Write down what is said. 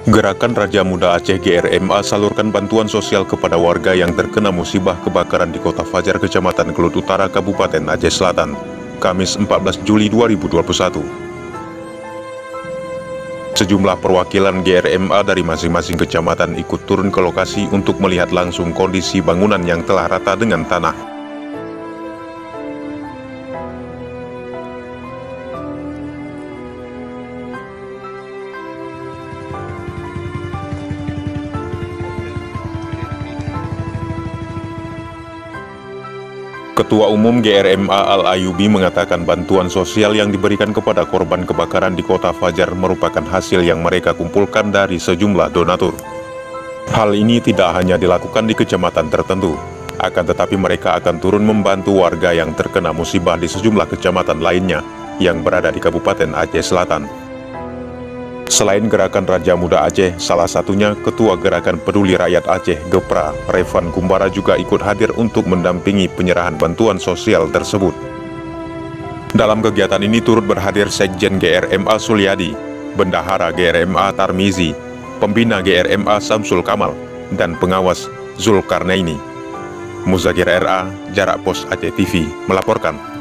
Gerakan Raja Muda Aceh GRMA salurkan bantuan sosial kepada warga yang terkena musibah kebakaran di Kota Fajar, Kecamatan Kelut Utara, Kabupaten Aceh Selatan, Kamis 14 Juli 2021. Sejumlah perwakilan GRMA dari masing-masing kecamatan ikut turun ke lokasi untuk melihat langsung kondisi bangunan yang telah rata dengan tanah. Ketua Umum GRMA Al-Ayubi mengatakan bantuan sosial yang diberikan kepada korban kebakaran di Kota Fajar merupakan hasil yang mereka kumpulkan dari sejumlah donatur. Hal ini tidak hanya dilakukan di kecamatan tertentu, akan tetapi mereka akan turun membantu warga yang terkena musibah di sejumlah kecamatan lainnya yang berada di Kabupaten Aceh Selatan. Selain Gerakan Raja Muda Aceh, salah satunya Ketua Gerakan Peduli Rakyat Aceh Gepra, Revan Kumbara juga ikut hadir untuk mendampingi penyerahan bantuan sosial tersebut. Dalam kegiatan ini turut berhadir Sekjen GRMA Sulyadi, Bendahara GRMA Tarmizi, Pembina GRMA Samsul Kamal, dan Pengawas Zulkarnaini. Muzakir RA, Jarak Pos Aceh TV, melaporkan.